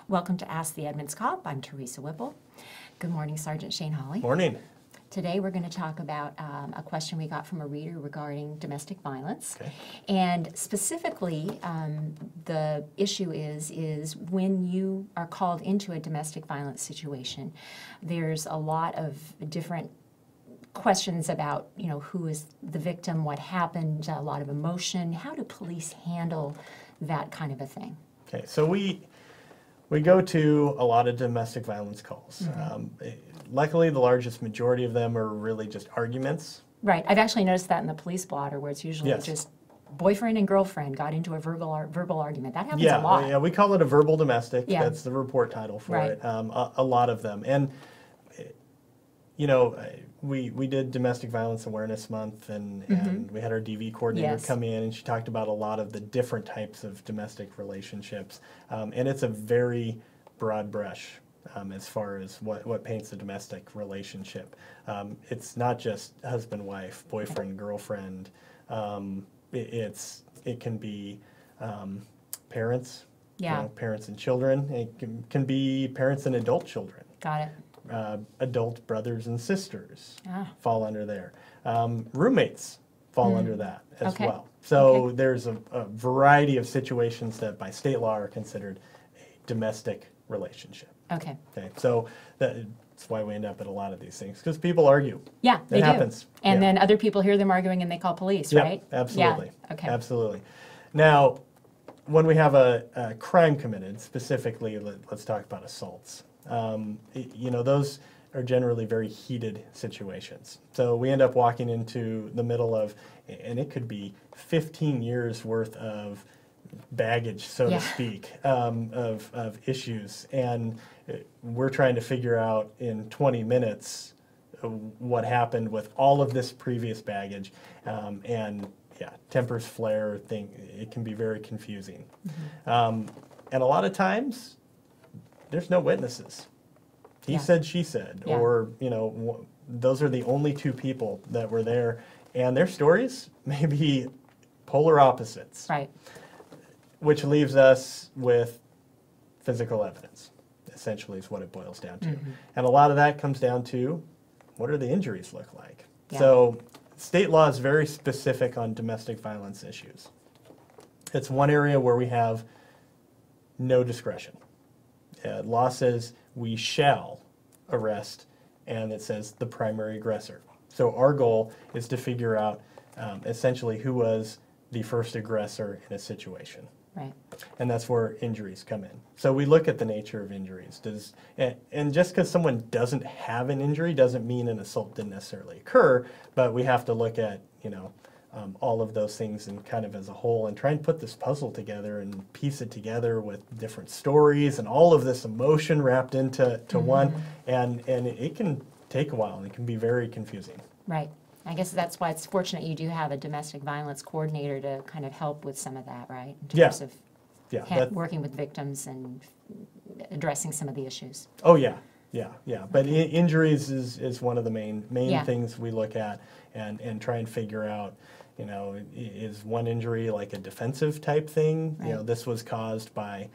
Welcome to Ask the Edmonds Cop. I'm Teresa Whipple. Good morning, Sergeant Shane Hawley. Morning. Today we're going to talk about a question we got from a reader regarding domestic violence. Okay. And specifically, the issue is when you are called into a domestic violence situation, there's a lot of different questions about, who is the victim, what happened, a lot of emotion. How do police handle that kind of a thing? Okay, so we go to a lot of domestic violence calls. Luckily, the largest majority of them are really just arguments. Right. I've actually noticed that in the police blotter, where it's usually Yes. just boyfriend and girlfriend got into a verbal argument. That happens a lot. Yeah, we call it a verbal domestic. Yeah. That's the report title for Right. it. A lot of them. And, we did Domestic Violence Awareness Month, and we had our DV coordinator Yes. come in, and she talked about a lot of the different types of domestic relationships. And it's a very broad brush as far as what paints a domestic relationship. It's not just husband-wife, boyfriend-girlfriend. It can be parents, Yeah. parents and children. It can be parents and adult children. Got it. Adult brothers and sisters Ah. fall under there. Roommates fall under that as Okay. well. So Okay. there's a variety of situations that by state law are considered a domestic relationship. Okay. Okay, so that's why we end up at a lot of these things, because people argue. Yeah, they It do. happens. And Yeah. then other people hear them arguing and they call police, Yep, right? absolutely. Yeah. Okay. Absolutely. Now, when we have a crime committed, specifically, let's talk about assaults. Those are generally very heated situations. So we end up walking into the middle of, and it could be 15 years worth of baggage, so Yeah. to speak, of issues. And we're trying to figure out in 20 minutes what happened with all of this previous baggage. Tempers flare, it can be very confusing. And a lot of times, there's no witnesses. He Yeah. said, she said, Yeah. or, those are the only two people that were there, and their stories may be polar opposites, Right. which leaves us with physical evidence, essentially is what it boils down to. And a lot of that comes down to, what do the injuries look like? Yeah. So state law is very specific on domestic violence issues. It's one area where we have no discretion. Law says we shall arrest, and it says the primary aggressor. So our goal is to figure out essentially who was the first aggressor in a situation. Right. And that's where injuries come in. So we look at the nature of injuries. And just because someone doesn't have an injury doesn't mean an assault didn't necessarily occur, but we have to look at, all of those things and kind of as a whole and try and put this puzzle together and piece it together with different stories and all of this emotion wrapped into one. And it can take a while and it can be very confusing. Right. I guess that's why it's fortunate you do have a domestic violence coordinator to kind of help with some of that, right? In terms of working with victims and addressing some of the issues. Oh, yeah. But injuries is one of the main Yeah. things we look at and try and figure out, is one injury like a defensive type thing? Right. This was caused by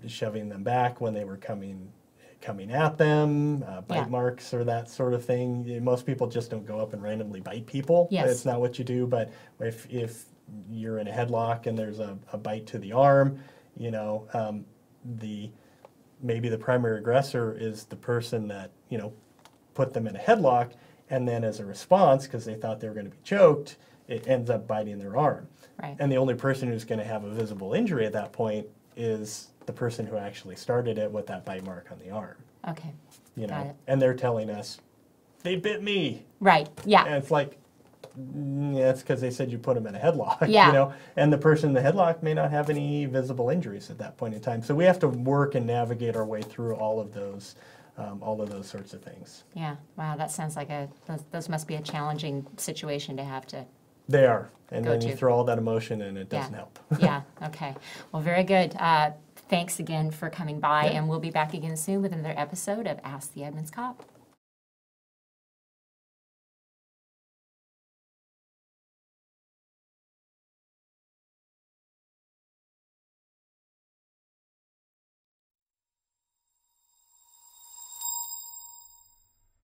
shoving them back when they were coming at them, bite Yeah. marks or that sort of thing. Most people just don't go up and randomly bite people. Yes. It's not what you do, but if you're in a headlock and there's a bite to the arm, maybe the primary aggressor is the person that, put them in a headlock, and then as a response, because they thought they were going to be choked, it ends up biting their arm. Right. And the only person who's going to have a visible injury at that point is the person who actually started it with that bite mark on the arm. Okay. Got it. And they're telling us, they bit me. Right. Yeah. And it's like, it's because they said you put them in a headlock. Yeah. And the person in the headlock may not have any visible injuries at that point in time. So we have to work and navigate our way through all of those sorts of things. Yeah. Wow. That sounds like those must be a challenging situation to have to. They are. And Go then you to. throw all that emotion in, it doesn't help. Yeah. Okay. Well, very good. Thanks again for coming by, and we'll be back again soon with another episode of Ask the Edmonds Cop.